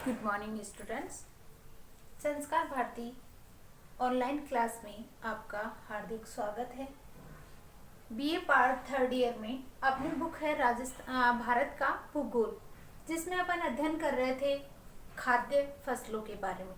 Good morning students. संस्कार Bharti online class में आपका हार्दिक स्वागत है। बीए पार्ट थर्ड ईयर में अपनी बुक है भारत का भूगोल, जिसमें अपन अध्ययन कर रहे थे खाद्य फसलों के बारे में।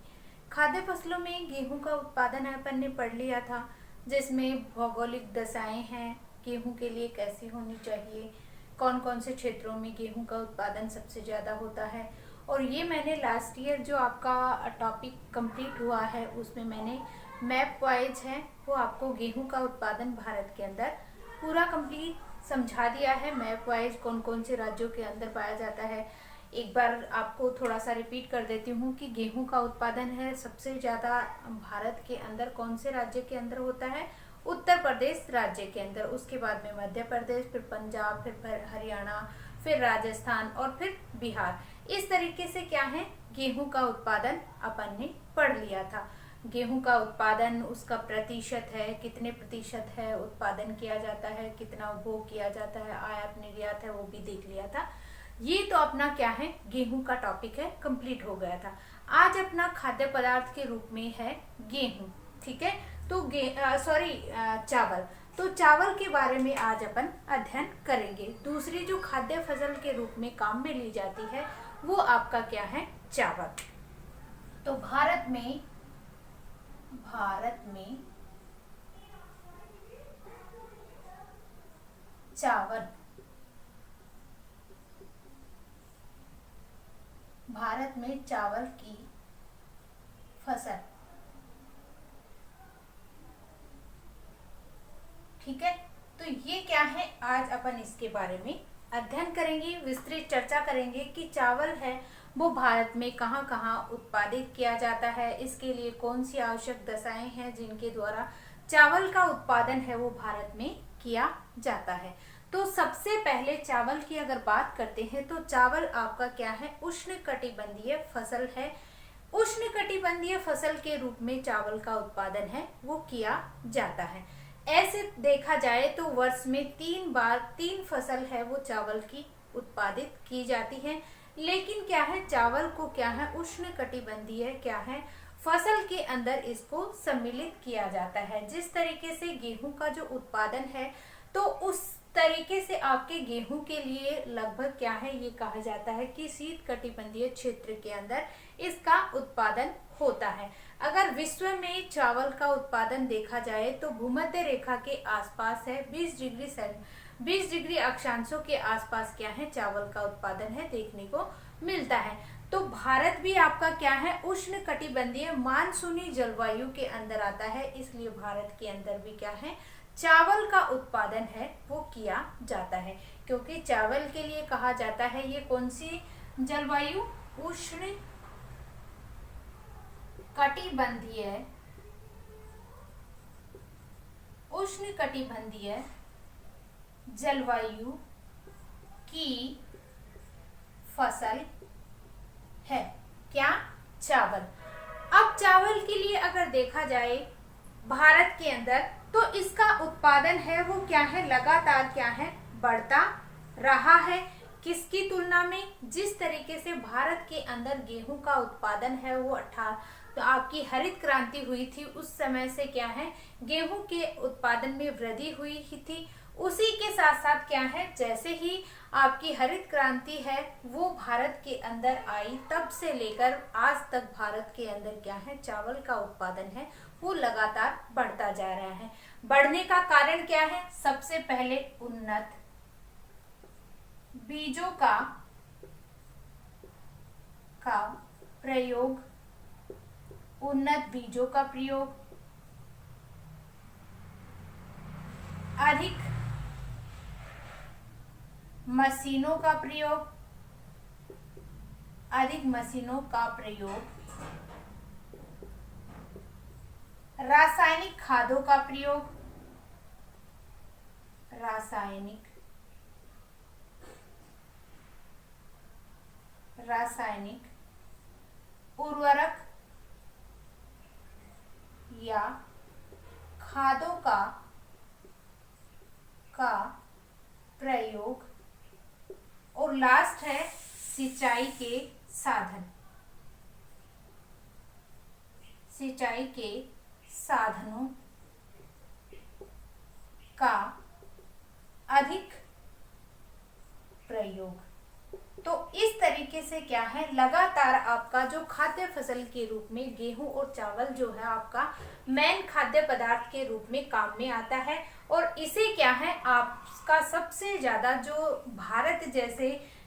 खाद्य फसलों में गेहूं का उत्पादन अपन ने पढ़ लिया था, जिसमें भौगोलिक दशाएं हैं, गेहूं के लिए कैसी होनी चाहिए, कौन कौन से क्षेत्रों में गेहूं का उत्पादन सबसे ज़्यादा होता है। और ये मैंने लास्ट ईयर जो आपका टॉपिक कंप्लीट हुआ है उसमें मैंने मैप वाइज है वो आपको गेहूं का उत्पादन भारत के अंदर पूरा कंप्लीट समझा दिया है। मैप वाइज कौन कौन से राज्यों के अंदर पाया जाता है। एक बार आपको थोड़ा सा रिपीट कर देती हूँ कि गेहूं का उत्पादन है सबसे ज़्यादा भारत के अंदर कौन से राज्य के अंदर होता है, उत्तर प्रदेश राज्य के अंदर, उसके बाद में मध्य प्रदेश, फिर पंजाब, फिर हरियाणा, फिर राजस्थान और फिर बिहार। इस तरीके से क्या है गेहूं का उत्पादन अपन ने पढ़ लिया था। गेहूं का उत्पादन उसका प्रतिशत है, कितने प्रतिशत है उत्पादन किया जाता है, कितना उपभोग किया जाता है, आयात निर्यात है, वो भी देख लिया था। ये तो अपना क्या है गेहूं का टॉपिक है, कंप्लीट हो गया था। आज अपना खाद्य पदार्थ के रूप में है गेहूं, ठीक है। तो चावल, तो चावल के बारे में आज अपन अध्ययन करेंगे। दूसरी जो खाद्य फसल के रूप में काम में ली जाती है वो आपका क्या है चावल। तो भारत में चावल, भारत में चावल की फसल, ठीक है। तो ये क्या है आज अपन इसके बारे में अध्ययन करेंगे, विस्तृत चर्चा करेंगे कि चावल है वो भारत में कहाँ कहाँ उत्पादित किया जाता है, इसके लिए कौन सी आवश्यक दशाएं हैं जिनके द्वारा चावल का उत्पादन है वो भारत में किया जाता है। तो सबसे पहले चावल की अगर बात करते हैं तो चावल आपका क्या है उष्णकटिबंधीय फसल है। उष्णकटिबंधीय फसल के रूप में चावल का उत्पादन है वो किया जाता है। ऐसे देखा जाए तो वर्ष में 3 फसल है वो चावल की उत्पादित की जाती है। लेकिन क्या है चावल को क्या है उष्णकटिबंधीय क्या है फसल के अंदर इसको सम्मिलित किया जाता है। जिस तरीके से गेहूं का जो उत्पादन है तो उस तरीके से आपके गेहूं के लिए लगभग क्या है ये कहा जाता है कि शीतकटिबंधीय क्षेत्र के अंदर इसका उत्पादन होता है। अगर विश्व में चावल का उत्पादन देखा जाए तो भूमध्य रेखा के आसपास है, 20 डिग्री अक्षांशों के आसपास क्या है चावल का उत्पादन है देखने को मिलता है। तो भारत भी आपका क्या है उष्णकटिबंधीय मानसूनी जलवायु के अंदर आता है, इसलिए भारत के अंदर भी क्या है चावल का उत्पादन है वो किया जाता है। क्योंकि चावल के लिए कहा जाता है ये कौन सी जलवायु उष्णकटिबंधीय जलवायु की फसल है क्या चावल। अब चावल के लिए अगर देखा जाए भारत के अंदर तो इसका उत्पादन है वो क्या है लगातार क्या है बढ़ता रहा है। किसकी तुलना में, जिस तरीके से भारत के अंदर गेहूं का उत्पादन है वो तो आपकी हरित क्रांति हुई थी उस समय से क्या है गेहूं के उत्पादन में वृद्धि हुई ही थी। उसी के साथ साथ क्या है जैसे ही आपकी हरित क्रांति है वो भारत के अंदर आई तब से लेकर आज तक भारत के अंदर क्या है चावल का उत्पादन है वो लगातार बढ़ता जा रहा है। बढ़ने का कारण क्या है, सबसे पहले उन्नत बीजों का प्रयोग, अधिक मशीनों का प्रयोग, रासायनिक खादों का प्रयोग, रासायनिक उर्वरक या खादों का प्रयोग, और लास्ट है सिंचाई के साधन। सिंचाई के साधनों का अधिक प्रयोग। तो इस तरीके से क्या है, लगातार आपका जो खाद्य फसल के रूप में गेहूं और चावल जो है आपका मेन खाद्य पदार्थ के रूप में काम में आता है। और इसे क्या है, आपका सबसे ज्यादा जो भारत जैसे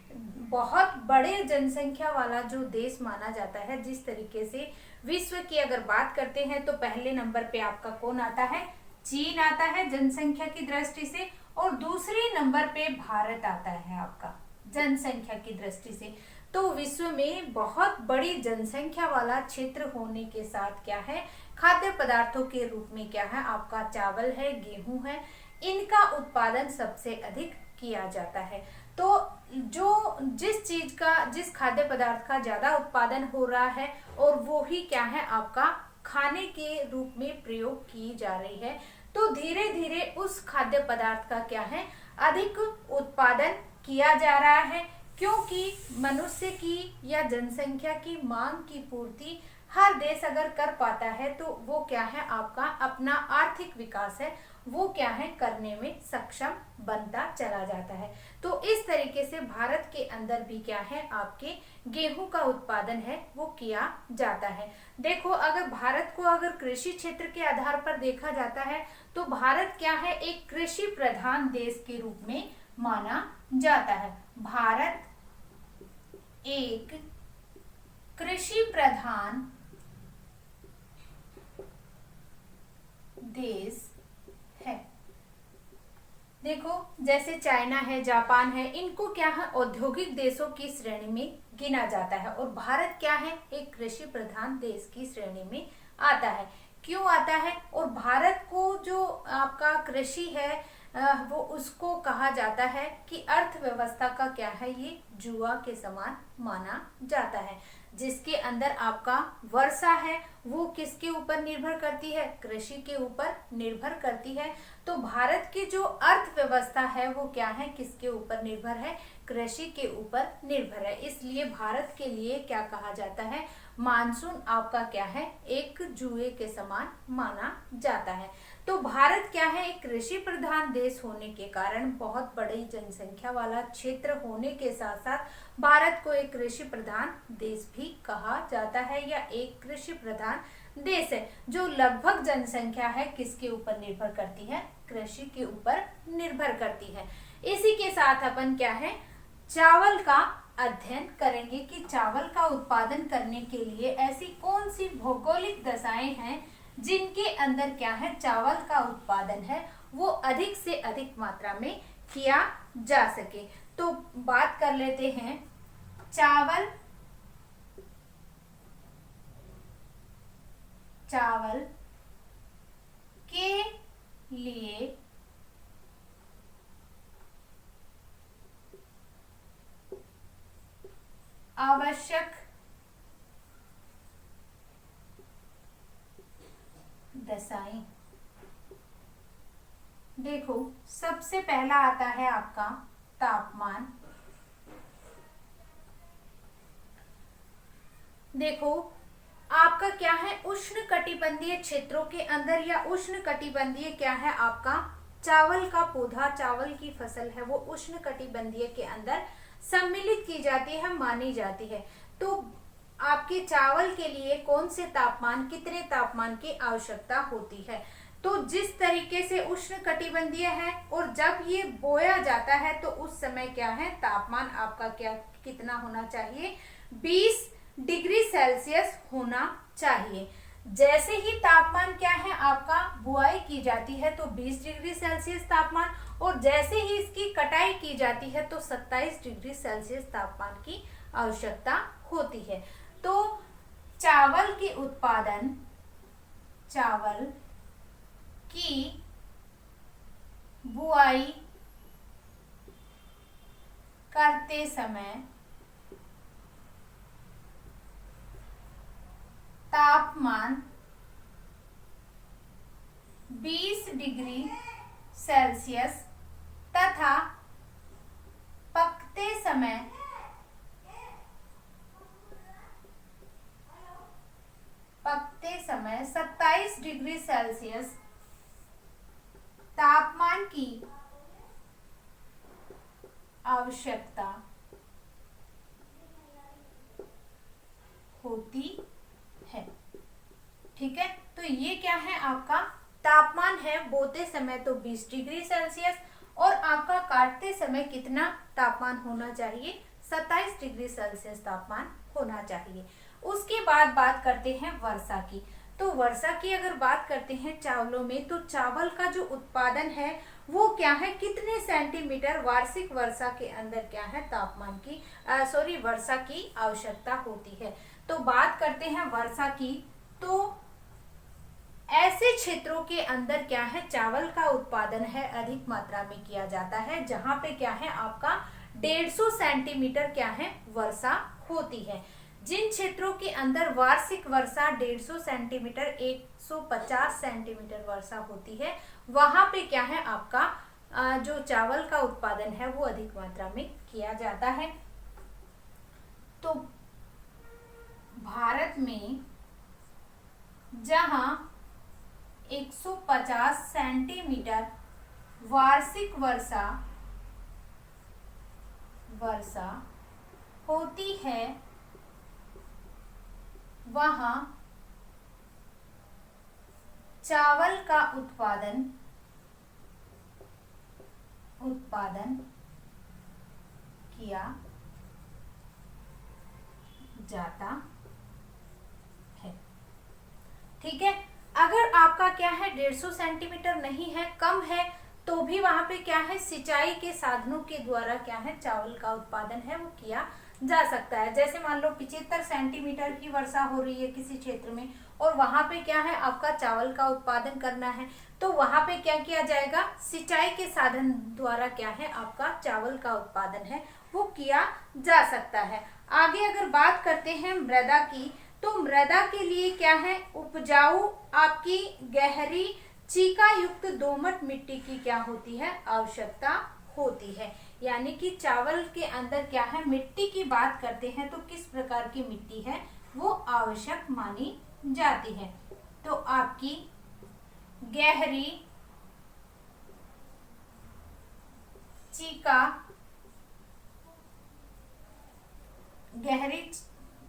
बहुत बड़े जनसंख्या वाला जो देश माना जाता है, जिस तरीके से विश्व की अगर बात करते हैं तो पहले नंबर पे आपका कौन आता है, चीन आता है जनसंख्या की दृष्टि से, और दूसरे नंबर पे भारत आता है आपका जनसंख्या की दृष्टि से। तो विश्व में बहुत बड़ी जनसंख्या वाला क्षेत्र होने के साथ क्या है, खाद्य पदार्थों के रूप में क्या है आपका चावल है, गेहूं है, इनका उत्पादन सबसे अधिक किया जाता है। तो जो जिस खाद्य पदार्थ का ज्यादा उत्पादन हो रहा है और वो ही क्या है आपका खाने के रूप में प्रयोग की जा रही है, तो धीरे धीरे उस खाद्य पदार्थ का क्या है अधिक उत्पादन किया जा रहा है, क्योंकि मनुष्य की या जनसंख्या की मांग की पूर्ति हर देश अगर कर पाता है तो वो क्या है आपका अपना आर्थिक विकास है वो क्या है करने में सक्षम बनता चला जाता है। तो इस तरीके से भारत के अंदर भी क्या है आपके गेहूं का उत्पादन है वो किया जाता है। देखो, अगर भारत को अगर कृषि क्षेत्र के आधार पर देखा जाता है तो भारत क्या है एक कृषि प्रधान देश के रूप में माना जाता है। भारत एक कृषि प्रधान देश है। देखो, जैसे चाइना है, जापान है, इनको क्या है औद्योगिक देशों की श्रेणी में गिना जाता है, और भारत क्या है एक कृषि प्रधान देश की श्रेणी में आता है। क्यों आता है? और भारत को जो आपका कृषि है वो उसको कहा जाता है कि अर्थव्यवस्था का क्या है ये जुआ के समान माना जाता है, जिसके अंदर आपका वर्षा है वो किसके ऊपर निर्भर करती है, कृषि के ऊपर निर्भर करती है। तो भारत की जो अर्थव्यवस्था है वो क्या है किसके ऊपर निर्भर है, कृषि के ऊपर निर्भर है। इसलिए भारत के लिए क्या कहा जाता है, मानसून आपका क्या है एक जुए के समान माना जाता है। तो भारत क्या है एक कृषि प्रधान देश होने के कारण, बहुत बड़ी जनसंख्या वाला क्षेत्र होने के साथ साथ भारत को एक कृषि प्रधान देश भी कहा जाता है, या एक कृषि प्रधान देश है जो लगभग जनसंख्या है किसके ऊपर निर्भर करती है, कृषि के ऊपर निर्भर करती है। इसी के साथ अपन क्या है चावल का अध्ययन करेंगे कि चावल का उत्पादन करने के लिए ऐसी कौन सी भौगोलिक दशाएं हैं जिनके अंदर क्या है चावल का उत्पादन है वो अधिक से अधिक मात्रा में किया जा सके। तो बात कर लेते हैं चावल के लिए आवश्यक दशाएं। देखो, सबसे पहला आता है आपका तापमान। देखो, आपका क्या है उष्ण कटिबंधीय क्षेत्रों के अंदर या उष्ण कटिबंधीय क्या है आपका चावल का पौधा, चावल की फसल है वो उष्ण कटिबंधीय के अंदर सम्मिलित की जाती है, मानी जाती है। तो आपके चावल के लिए कौन से तापमान, कितने तापमान की आवश्यकता होती है? तो जिस तरीके से उष्ण कटिबंधीय है और जब ये बोया जाता है तो उस समय क्या है तापमान आपका क्या कितना होना चाहिए, 20 डिग्री सेल्सियस होना चाहिए। जैसे ही तापमान क्या है आपका बुआई की जाती है तो 20 डिग्री सेल्सियस तापमान, और जैसे ही इसकी कटाई की जाती है तो 27 डिग्री सेल्सियस तापमान की आवश्यकता होती है। तो चावल की उत्पादन, चावल की बुआई करते समय तापमान 20 डिग्री सेल्सियस तथा पकते समय 30 डिग्री सेल्सियस तापमान की आवश्यकता होती है। ठीक है, तो ये क्या है, आपका तापमान है बोते समय तो 20 डिग्री सेल्सियस, और आपका काटते समय कितना तापमान होना चाहिए, 27 डिग्री सेल्सियस तापमान होना चाहिए। उसके बाद बात करते हैं वर्षा की। तो वर्षा की अगर बात करते हैं चावलों में, तो चावल का जो उत्पादन है वो क्या है, कितने सेंटीमीटर वार्षिक वर्षा के अंदर क्या है तापमान की वर्षा की आवश्यकता होती है। तो बात करते हैं वर्षा की, तो ऐसे क्षेत्रों के अंदर क्या है चावल का उत्पादन है अधिक मात्रा में किया जाता है, जहां पे क्या है आपका 150 सेंटीमीटर क्या है वर्षा होती है। जिन क्षेत्रों के अंदर वार्षिक वर्षा 150 सेंटीमीटर 150 सेंटीमीटर वर्षा होती है, वहां पे क्या है आपका जो चावल का उत्पादन है वो अधिक मात्रा में किया जाता है। तो भारत में जहां 150 सेंटीमीटर वार्षिक वर्षा होती है, वहां चावल का उत्पादन किया जाता है। ठीक है, अगर आपका क्या है 150 सेंटीमीटर नहीं है, कम है, तो भी वहां पे क्या है सिंचाई के साधनों के द्वारा क्या है चावल का उत्पादन है वो किया जा सकता है। जैसे मान लो 75 सेंटीमीटर की वर्षा हो रही है किसी क्षेत्र में, और वहां पे क्या है आपका चावल का उत्पादन करना है, तो वहां पे क्या किया जाएगा, सिंचाई के साधन द्वारा क्या है आपका चावल का उत्पादन है वो किया जा सकता है। आगे अगर बात करते हैं मृदा की, तो मृदा के लिए क्या है उपजाऊ आपकी गहरी चीका युक्त दोमट मिट्टी की क्या होती है आवश्यकता होती है। यानी कि चावल के अंदर क्या है मिट्टी की बात करते हैं तो किस प्रकार की मिट्टी है वो आवश्यक मानी जाती है। तो आपकी गहरी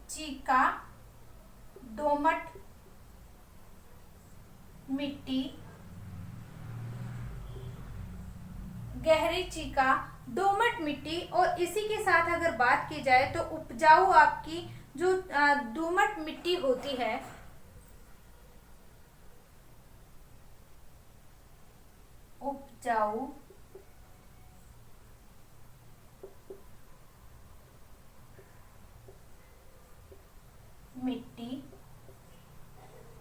चीका दोमट मिट्टी, गहरी चीका दोमट मिट्टी, और इसी के साथ अगर बात की जाए तो उपजाऊ आपकी जो दोमट मिट्टी होती है, उपजाऊ मिट्टी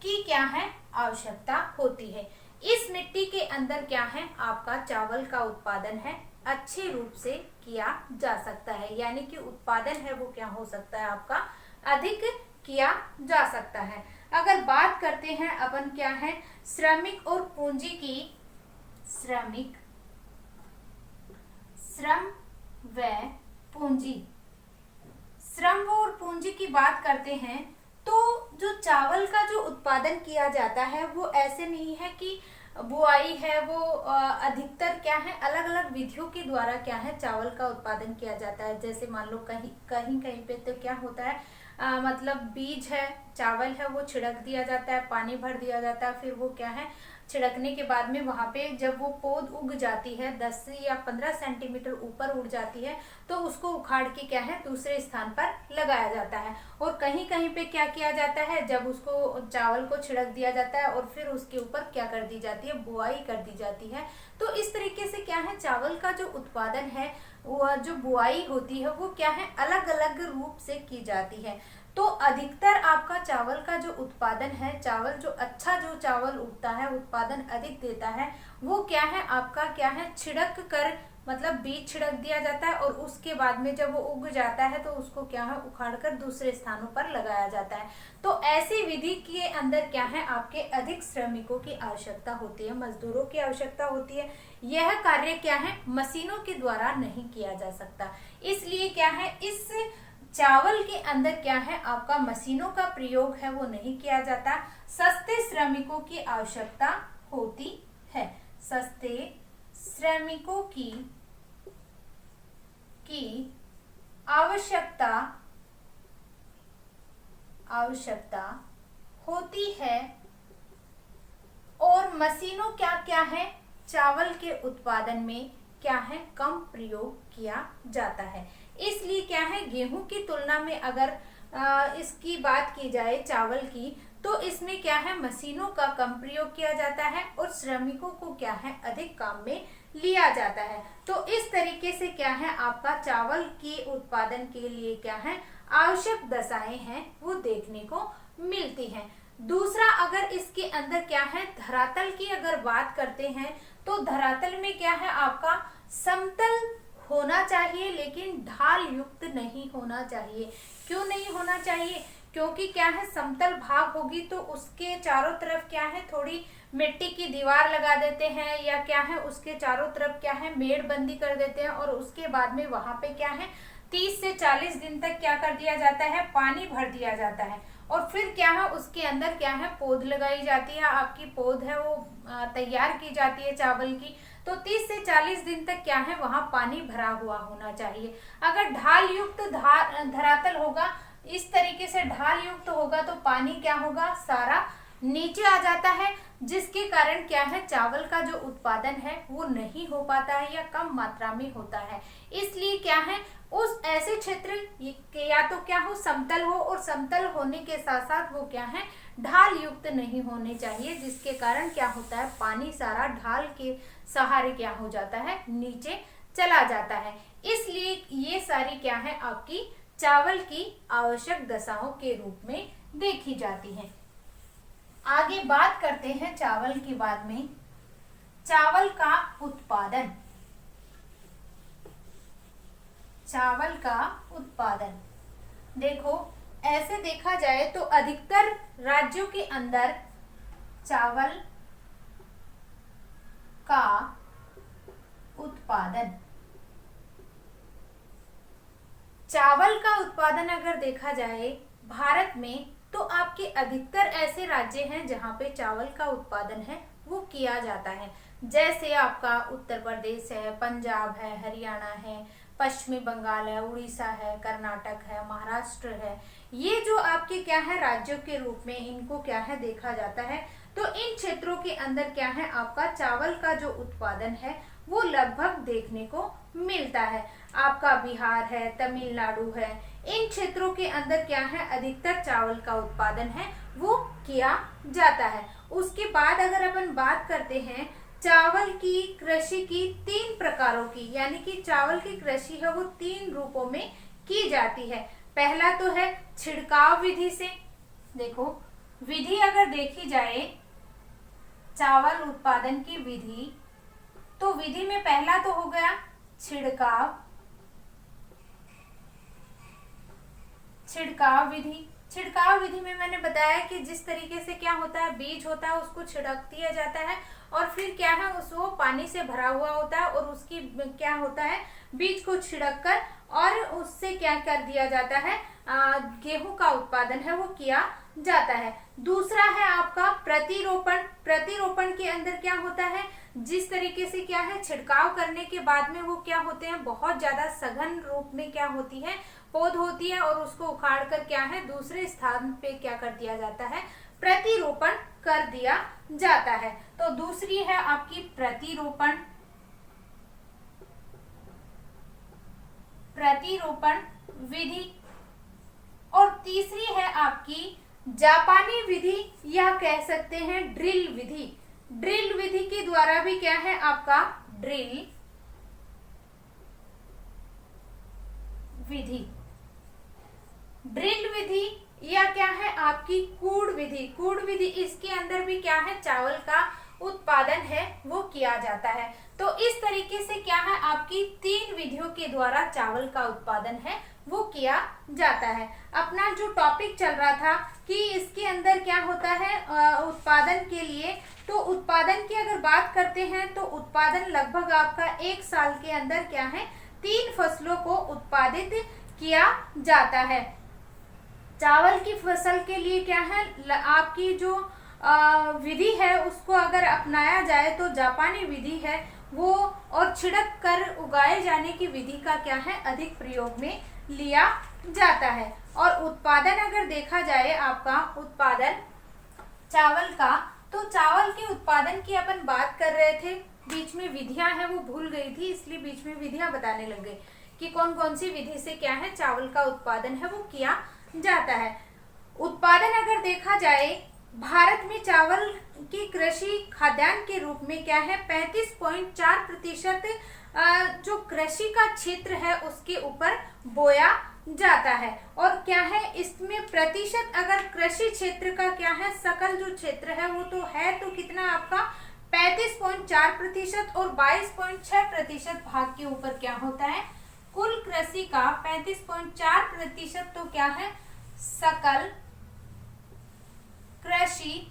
की क्या है आवश्यकता होती है। इस मिट्टी के अंदर क्या है आपका चावल का उत्पादन है अच्छे रूप से किया जा सकता है, यानी कि उत्पादन है वो क्या हो सकता है आपका अधिक किया जा सकता है। अगर बात करते हैं अपन क्या है श्रमिक और पूंजी की, श्रम व और पूंजी की बात करते हैं, तो जो चावल का जो उत्पादन किया जाता है वो ऐसे नहीं है कि बुआई है वो अधिकतर क्या है अलग अलग विधियों के द्वारा क्या है चावल का उत्पादन किया जाता है। जैसे मान लो कहीं कहीं कहीं पे तो क्या होता है मतलब बीज है चावल है वो छिड़क दिया जाता है, पानी भर दिया जाता है, फिर वो क्या है छिड़कने के बाद में वहां पे जब वो पौध उग जाती है 10 या 15 सेंटीमीटर ऊपर उड़ जाती है तो उसको उखाड़ के क्या है दूसरे स्थान पर लगाया जाता है। और कहीं कहीं पे क्या किया जाता है जब उसको चावल को छिड़क दिया जाता है और फिर उसके ऊपर क्या कर दी जाती है बुआई कर दी जाती है। तो इस तरीके से क्या है चावल का जो उत्पादन है वो जो बुआई होती है वो क्या है अलग अलग रूप से की जाती है। तो अधिकतर आपका चावल का जो उत्पादन है चावल जो अच्छा जो चावल उगता है उत्पादन अधिक देता है वो क्या है आपका क्या है छिड़क कर मतलब बीज छिड़क दिया जाता है और उसके बाद में जब वो उग जाता है तो उसको क्या है उखाड़ कर दूसरे स्थानों पर लगाया जाता है। तो ऐसी विधि के अंदर क्या है आपके अधिक श्रमिकों की आवश्यकता होती है, मजदूरों की आवश्यकता होती है। यह कार्य क्या है मशीनों के द्वारा नहीं किया जा सकता, इसलिए क्या है इस चावल के अंदर क्या है आपका मशीनों का प्रयोग है वो नहीं किया जाता, सस्ते श्रमिकों की आवश्यकता होती है। सस्ते श्रमिकों की आवश्यकता होती है और मशीनों क्या है चावल के उत्पादन में क्या है कम प्रयोग किया जाता है। इसलिए क्या है गेहूं की तुलना में अगर इसकी बात की जाए चावल की, तो इसमें क्या है मशीनों का कम प्रयोग किया जाता है और श्रमिकों को क्या है अधिक काम में लिया जाता है। तो इस तरीके से क्या है आपका चावल के उत्पादन के लिए क्या है आवश्यक दशाएं हैं वो देखने को मिलती हैं। दूसरा, अगर इसके अंदर क्या है धरातल की अगर बात करते हैं, तो धरातल में क्या है आपका समतल होना चाहिए लेकिन ढाल युक्त नहीं होना चाहिए। क्यों नहीं होना चाहिए? क्योंकि क्या है समतल भाग होगी तो उसके चारों तरफ क्या है थोड़ी मिट्टी की दीवार लगा देते हैं या क्या है उसके चारों तरफ क्या है मेड़बंदी कर देते हैं और उसके बाद में वहां पे क्या है 30 से 40 दिन तक क्या कर दिया जाता है पानी भर दिया जाता है और फिर क्या है उसके अंदर क्या है पौध लगाई जाती है, आपकी पौध है वो तैयार की जाती है चावल की। तो 30 से 40 दिन तक क्या है वहां पानी भरा हुआ होना चाहिए। अगर ढाल युक्त धरातल होगा, इस तरीके से ढाल युक्त होगा तो पानी क्या होगा सारा नीचे आ जाता है, जिसके कारण क्या है चावल का जो उत्पादन है वो नहीं हो पाता है या कम मात्रा में होता है। इसलिए क्या है उस ऐसे क्षेत्र या तो क्या हो समतल हो और समतल होने के साथ साथ वो क्या है ढाल युक्त नहीं होने चाहिए, जिसके कारण क्या होता है पानी सारा ढाल के सहारे क्या हो जाता है नीचे चला जाता है। इसलिए ये सारी क्या है आपकी चावल की आवश्यक दशाओं के रूप में देखी जाती है। आगे बात करते हैं चावल के बाद में चावल का उत्पादन। चावल का उत्पादन देखो ऐसे देखा जाए तो अधिकतर राज्यों के अंदर चावल का उत्पादन अगर देखा जाए भारत में तो आपके अधिकतर ऐसे राज्य हैं जहां पे चावल का उत्पादन है वो किया जाता है। जैसे आपका उत्तर प्रदेश है, पंजाब है, हरियाणा है, पश्चिमी बंगाल है, उड़ीसा है, कर्नाटक है, महाराष्ट्र है। ये जो आपके क्या है राज्यों के रूप में इनको क्या है देखा जाता है। तो इन क्षेत्रों के अंदर क्या है आपका चावल का जो उत्पादन है वो लगभग देखने को मिलता है। आपका बिहार है, तमिलनाडु है, इन क्षेत्रों के अंदर क्या है अधिकतर चावल का उत्पादन है वो किया जाता है। उसके बाद अगर अपन बात करते हैं चावल की कृषि की 3 प्रकारों की, यानी कि चावल की कृषि है वो 3 रूपों में की जाती है। पहला तो है छिड़काव विधि से। देखो विधि अगर देखी जाए चावल उत्पादन की विधि, तो विधि में पहला तो हो गया छिड़काव विधि। छिड़काव विधि में मैंने बताया कि जिस तरीके से क्या होता है बीज होता है उसको छिड़क दिया जाता है और फिर क्या है उसको पानी से भरा हुआ होता है और उसकी क्या होता है बीज को छिड़क कर और उससे क्या कर दिया जाता है गेहूं का उत्पादन है वो किया जाता है। दूसरा है आपका प्रतिरोपण। प्रतिरोपण के अंदर क्या होता है जिस तरीके से क्या है छिड़काव करने के बाद में वो क्या होते हैं बहुत ज्यादा सघन रूप में क्या होती है पौध होती है और उसको उखाड़ कर क्या है दूसरे स्थान पे क्या कर दिया जाता है प्रतिरोपण कर दिया जाता है। तो दूसरी है आपकी प्रतिरोपण विधि और तीसरी है आपकी जापानी विधि या कह सकते हैं ड्रिल विधि। ड्रिल विधि के द्वारा भी क्या है आपका ड्रिल विधि या क्या है आपकी कूड़ विधि। कूड़ विधि इसके अंदर भी क्या है चावल का उत्पादन है वो किया जाता है। तो इस तरीके से क्या है आपकी 3 विधियों के द्वारा चावल का उत्पादन है वो किया जाता है। अपना जो टॉपिक चल रहा था कि इसके अंदर क्या होता है उत्पादन के लिए, तो उत्पादन की अगर बात करते हैं तो उत्पादन लगभग आपका 1 साल के अंदर क्या है 3 फसलों को उत्पादित किया जाता है। चावल की फसल के लिए क्या है, आपकी जो विधि है उसको अगर अपनाया जाए तो जापानी विधि है वो, और छिड़क कर उगाए जाने की विधि का क्या है, अधिक प्रयोग में लिया जाता है। और उत्पादन अगर देखा जाए, आपका उत्पादन चावल का, तो चावल के उत्पादन की अपन बात कर रहे थे, बीच में विधियां हैं वो भूल गई थी, इसलिए बीच में विधियां बताने लग गई कि कौन कौन सी विधि से क्या है चावल का उत्पादन है वो किया जाता है। उत्पादन अगर देखा जाए, भारत में चावल की कृषि खाद्यान्न के रूप में क्या है 35.4% जो कृषि का क्षेत्र है उसके ऊपर बोया जाता है। और क्या है इसमें प्रतिशत, अगर कृषि क्षेत्र का क्या है सकल जो क्षेत्र है वो तो है, तो कितना आपका 35.4% और 22.6% भाग के ऊपर क्या होता है, कुल कृषि का 35.4% तो क्या है सकल कृषि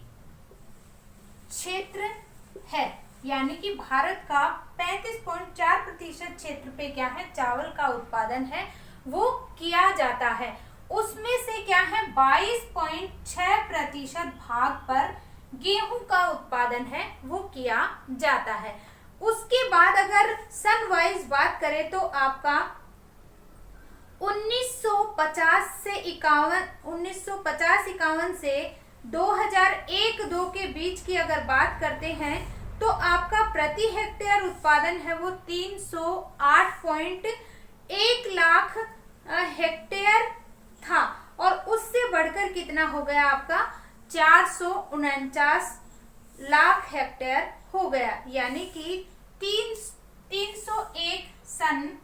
क्षेत्र है। यानी कि भारत का 35.4% क्षेत्र पे क्या है चावल का उत्पादन है वो किया जाता है। उसमें से क्या है 22.6% भाग पर गेहूं का उत्पादन है वो किया जाता है। उसके बाद अगर सन वाइज बात करें तो आपका 1950 से 1951 से 2001-2 के बीच की अगर बात करते हैं तो आपका प्रति हेक्टेयर उत्पादन है वो 308.1 लाख हेक्टेयर था, और उससे बढ़कर कितना हो गया आपका 449 लाख हेक्टेयर हो गया। यानी कि 301 सन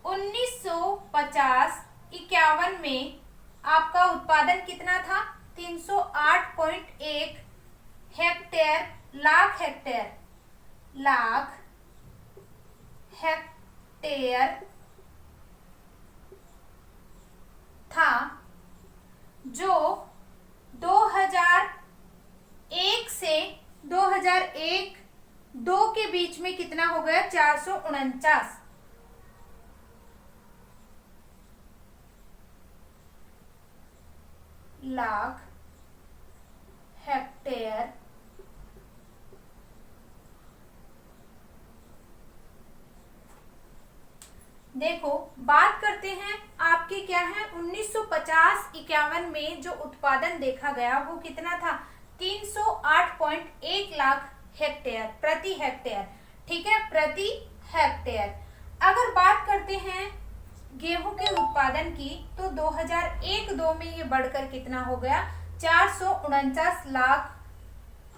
1950-51 में आपका उत्पादन कितना था 308.1 हेक्टेयर, लाख हेक्टेयर था, जो 2001 से 2001-2 के बीच में कितना हो गया 449 लाख हेक्टेयर देखो बात करते हैं आपके क्या है 1950-51 में जो उत्पादन देखा गया वो कितना था 308.1 लाख हेक्टेयर प्रति हेक्टेयर, ठीक है, प्रति हेक्टेयर। अगर बात करते हैं गेहूं के उत्पादन की तो 2001-2 में ये बढ़कर कितना हो गया 449 लाख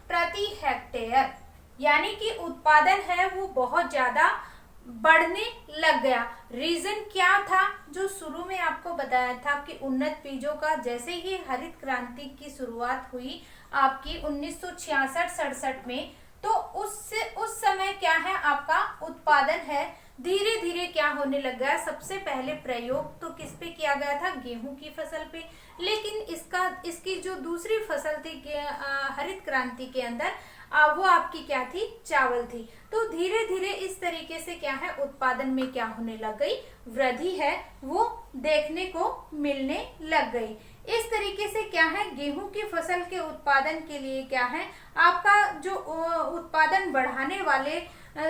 प्रति हेक्टेयर। यानी कि उत्पादन है वो बहुत ज्यादा बढ़ने लग गया। रीजन क्या था, जो शुरू में आपको बताया था कि उन्नत बीजों का जैसे ही हरित क्रांति की शुरुआत हुई आपकी 1966-67 में, तो उस समय क्या है आपका उत्पादन है धीरे धीरे क्या होने लग गया। सबसे पहले प्रयोग तो किस पे किया गया था, गेहूं की फसल पे, लेकिन इसकी जो दूसरी फसल थी हरित क्रांति के अंदर वो आपकी क्या थी, चावल थी। तो धीरे धीरे इस तरीके से क्या है उत्पादन में क्या होने लग गई, वृद्धि है वो देखने को मिलने लग गई। इस तरीके से क्या है गेहूं की फसल के उत्पादन के लिए क्या है आपका जो उत्पादन बढ़ाने वाले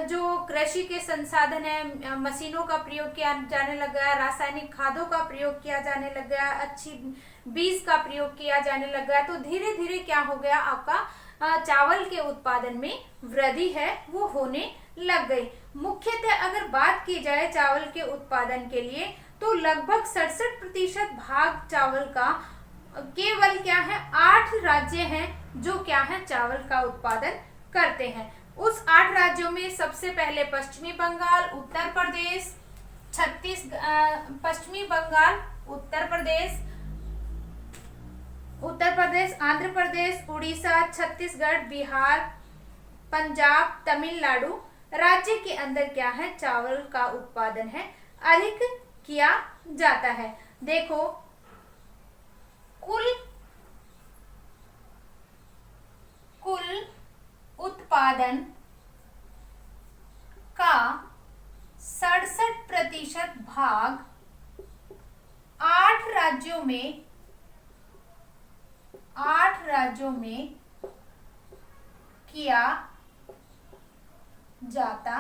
जो कृषि के संसाधन है, मशीनों का प्रयोग किया जाने लग गया, रासायनिक खादों का प्रयोग किया जाने लग गया, अच्छी बीज का प्रयोग किया जाने लग गया। तो धीरे धीरे क्या हो गया आपका चावल के उत्पादन में वृद्धि है वो होने लग गई। मुख्यतः अगर बात की जाए चावल के उत्पादन के लिए तो लगभग 67% भाग चावल का केवल क्या है 8 राज्य हैं जो क्या है चावल का उत्पादन करते हैं। उस 8 राज्यों में सबसे पहले पश्चिमी बंगाल, उत्तर प्रदेश, पश्चिमी बंगाल, उत्तर प्रदेश, आंध्र प्रदेश, उड़ीसा, छत्तीसगढ़, बिहार, पंजाब, तमिलनाडु राज्य के अंदर क्या है चावल का उत्पादन है अधिक किया जाता है। देखो कुल उत्पादन का 67% भाग 8 राज्यों में किया जाता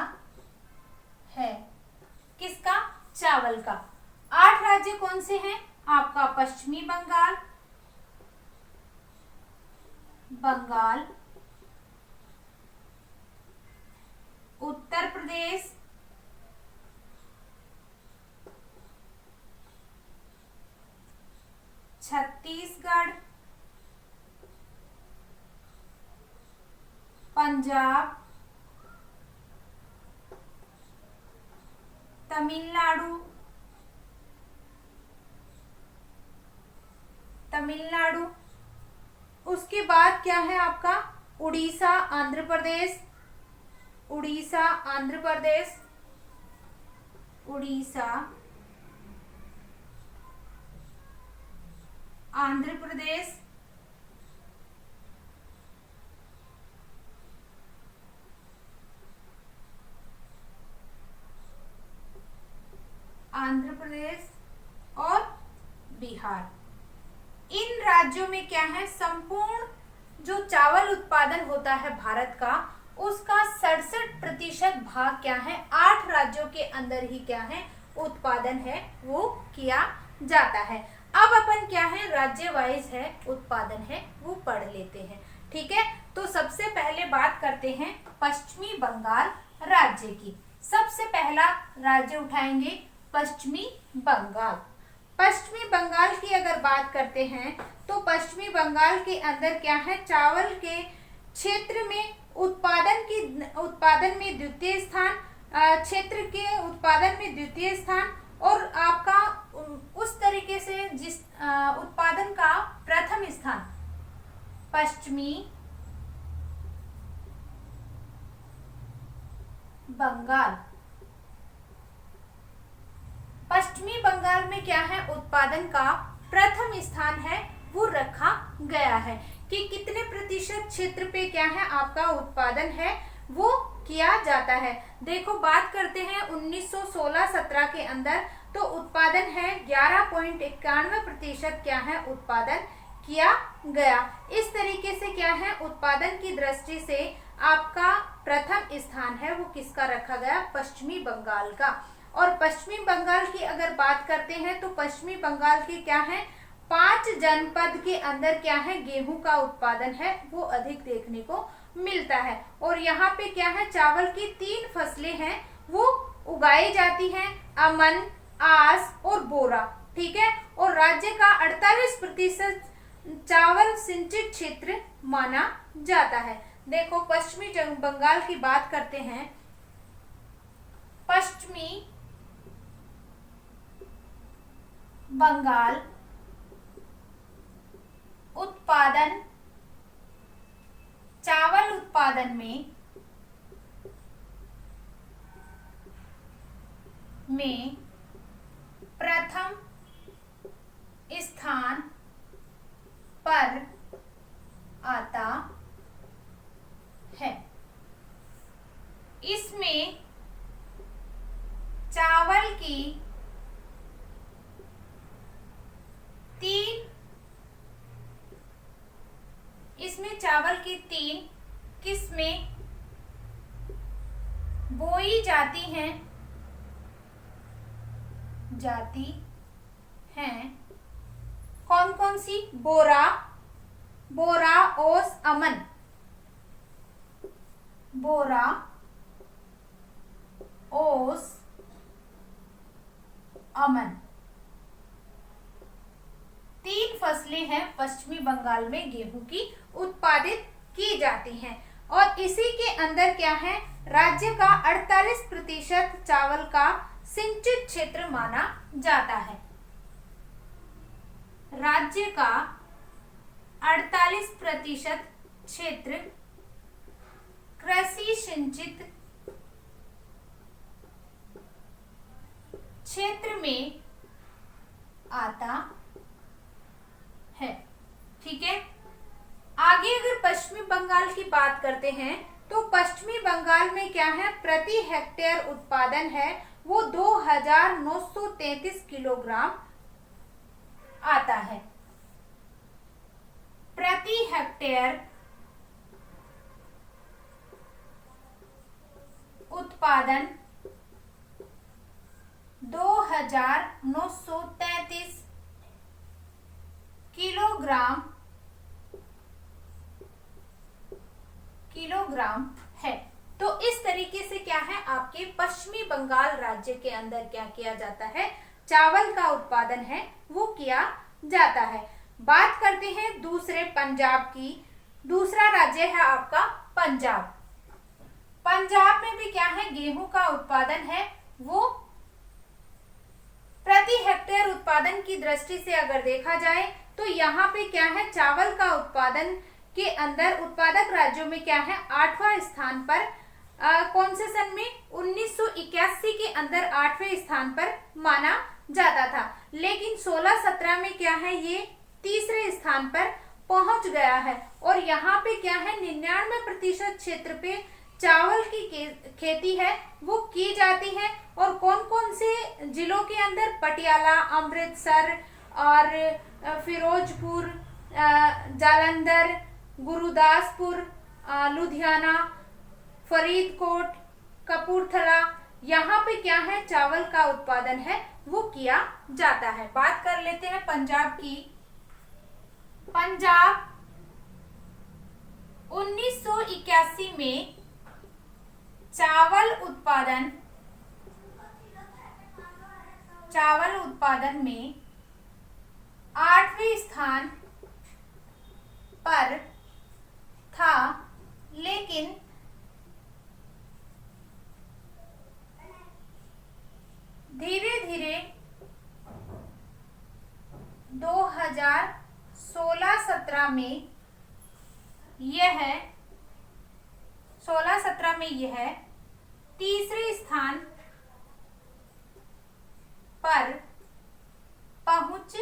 है। किसका? चावल का। 8 राज्य कौन से हैं? आपका पश्चिमी बंगाल, उत्तर प्रदेश, छत्तीसगढ़, पंजाब, तमिलनाडु। उसके बाद क्या है आपका? उड़ीसा, आंध्र प्रदेश, आंध्र प्रदेश, और बिहार। इन राज्यों में क्या है? संपूर्ण जो चावल उत्पादन होता है भारत का, उसका 67% भाग क्या है? 8 राज्यों के अंदर ही क्या है? उत्पादन है वो किया जाता है। अब अपन क्या है? राज्य वाइज है उत्पादन है वो पढ़ लेते हैं। ठीक है, तो सबसे पहले बात करते हैं पश्चिमी बंगाल राज्य की। सबसे पहला राज्य उठाएंगे पश्चिमी बंगाल। पश्चिमी बंगाल की अगर बात करते हैं तो पश्चिमी बंगाल के अंदर क्या है? चावल के क्षेत्र में उत्पादन में द्वितीय स्थान, क्षेत्र के उत्पादन में द्वितीय स्थान, और आपका उस तरीके से जिस उत्पादन का प्रथम स्थान पश्चिमी बंगाल। पश्चिमी बंगाल में क्या है? उत्पादन का प्रथम स्थान है वो रखा गया है कि कितने प्रतिशत क्षेत्र पे क्या है आपका उत्पादन है वो किया जाता है। देखो, बात करते हैं 1916-17 के अंदर, तो उत्पादन है 11.91% क्या है उत्पादन किया गया। इस तरीके से क्या है उत्पादन की दृष्टि से आपका प्रथम स्थान है वो किसका रखा गया? पश्चिमी बंगाल का। और पश्चिमी बंगाल की अगर बात करते हैं तो पश्चिमी बंगाल के क्या है? 5 जनपद के अंदर क्या है? गेहूं का उत्पादन है वो अधिक देखने को मिलता है। और यहाँ पे क्या है? चावल की 3 फसलें हैं वो उगाई जाती हैं, अमन, आस और बोरा। ठीक है, और राज्य का 48% चावल सिंचित क्षेत्र माना जाता है। देखो, पश्चिमी बंगाल की बात करते हैं। पश्चिमी बंगाल चावल उत्पादन में प्रथम स्थान पर आता है। इसमें चावल की 3 किस्में बोई जाती हैं। कौन कौन सी? बोरा, ओस, अमन। बोरा, ओस, अमन 3 फसलें हैं पश्चिमी बंगाल में गेहूं की उत्पादित की जाती हैं। और इसी के अंदर क्या है? राज्य का 48% चावल का सिंचित क्षेत्र माना जाता है। राज्य का 48% क्षेत्र कृषि सिंचित क्षेत्र में आता है। ठीक है, आगे अगर पश्चिमी बंगाल की बात करते हैं तो पश्चिमी बंगाल में क्या है? प्रति हेक्टेयर उत्पादन है वो 2933 किलोग्राम आता है। प्रति हेक्टेयर उत्पादन 2933 किलोग्राम है। तो इस तरीके से क्या है, आपके पश्चिमी बंगाल राज्य के अंदर क्या किया जाता है, चावल का उत्पादन है वो किया जाता है। बात करते हैं दूसरे पंजाब की। दूसरा राज्य है आपका पंजाब। पंजाब में भी क्या है, गेहूं का उत्पादन है वो प्रति हेक्टेयर उत्पादन की दृष्टि से अगर देखा जाए तो यहाँ पे क्या है, चावल का उत्पादन के अंदर उत्पादक राज्यों में क्या है, 8वां स्थान पर कौन से सन में, 1981 के अंदर 8वें स्थान पर माना जाता था। लेकिन 16-17 में क्या है, ये तीसरे स्थान पर पहुंच गया है। और यहाँ पे क्या है, 99% क्षेत्र पे चावल की खेती है वो की जाती है। और कौन कौन से जिलों के अंदर, पटियाला, अमृतसर और फिरोजपुर, जालंधर, गुरुदासपुर, लुधियाना, फरीदकोट, कपूरथला, यहाँ पे क्या है, चावल का उत्पादन है वो किया जाता है। बात कर लेते हैं पंजाब की। पंजाब 1981 में चावल उत्पादन में 8वें स्थान पर था। लेकिन धीरे धीरे 2016-17 में यह तीसरे स्थान पर पहुंच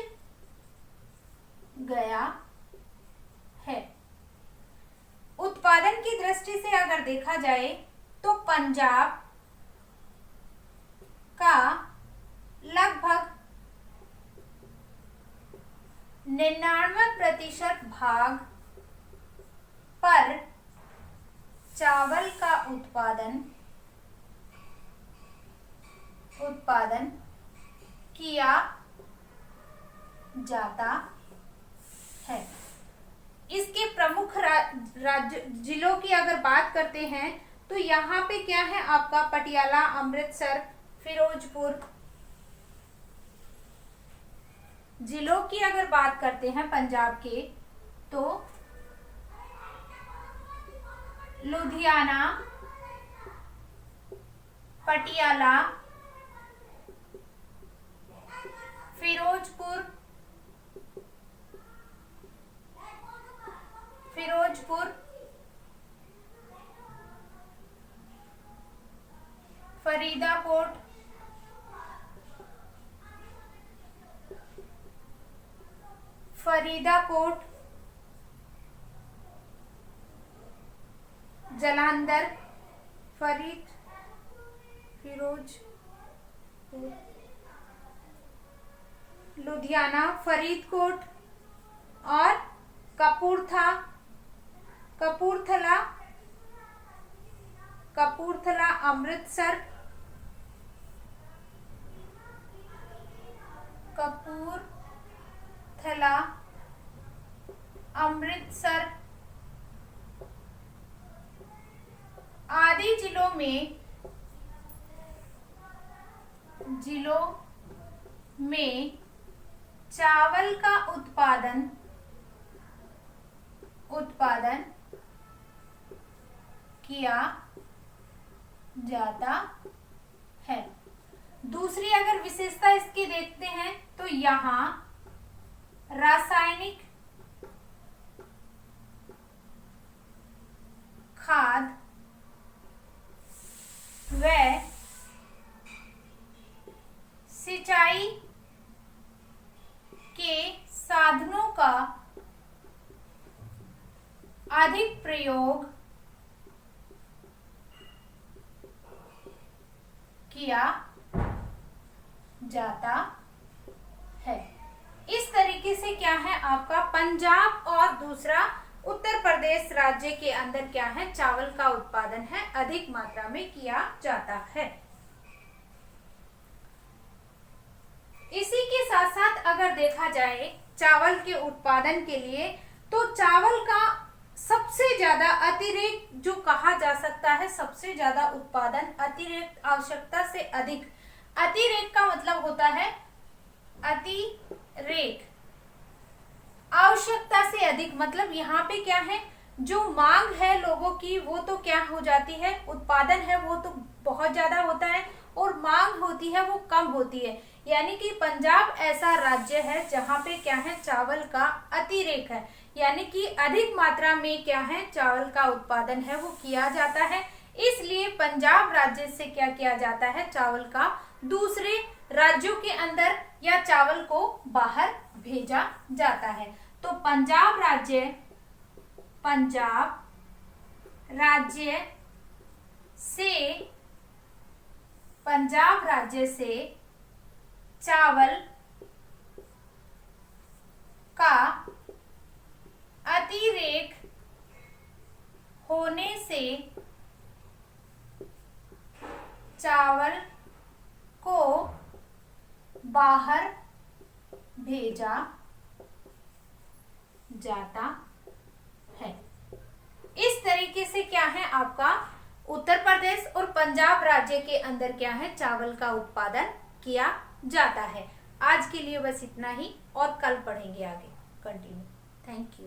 गया है। उत्पादन की दृष्टि से अगर देखा जाए तो पंजाब का लगभग 99% भाग पर चावल का उत्पादन किया जाता है। इसके प्रमुख राज्य जिलों की अगर बात करते हैं तो यहाँ पे क्या है, आपका पटियाला, अमृतसर, फिरोजपुर जिलों की अगर बात करते हैं पंजाब के, तो लुधियाना, पटियाला, फिरोजपुर, फरीदाकोट, जालंधर, लुधियाना, फरीदकोट और कपूरथला, अमृतसर आदि जिलों में चावल का उत्पादन किया जाता है। दूसरी अगर विशेषता इसकी देखते हैं तो यहाँ रासायनिक खाद व सिंचाई के साधनों का अधिक प्रयोग किया जाता है। इस तरीके से क्या है आपका पंजाब और दूसरा उत्तर प्रदेश राज्य के अंदर क्या है चावल का उत्पादन है अधिक मात्रा में किया जाता है। इसी के साथ साथ अगर देखा जाए चावल के उत्पादन के लिए तो चावल का सबसे ज्यादा अतिरिक्त जो कहा जा सकता है सबसे ज्यादा उत्पादन अतिरिक्त आवश्यकता से अधिक। अतिरेक का मतलब होता है अतिरेक आवश्यकता से अधिक मतलब यहाँ पे क्या है जो मांग है लोगों की वो तो क्या हो जाती है उत्पादन है वो तो बहुत ज्यादा होता है और मांग होती है वो कम होती है। यानी कि पंजाब ऐसा राज्य है जहाँ पे क्या है चावल का अतिरेक है यानी कि अधिक मात्रा में क्या है चावल का उत्पादन है वो किया जाता है। इसलिए पंजाब राज्य से क्या किया जाता है चावल का दूसरे राज्यों के अंदर या चावल को बाहर भेजा जाता है। तो पंजाब राज्य से चावल का अतिरेक होने से चावल को बाहर भेजा जाता है। इस तरीके से क्या है आपका उत्तर प्रदेश और पंजाब राज्य के अंदर क्या है चावल का उत्पादन किया जाता है। आज के लिए बस इतना ही और कल पढ़ेंगे आगे कंटिन्यू। Thank you.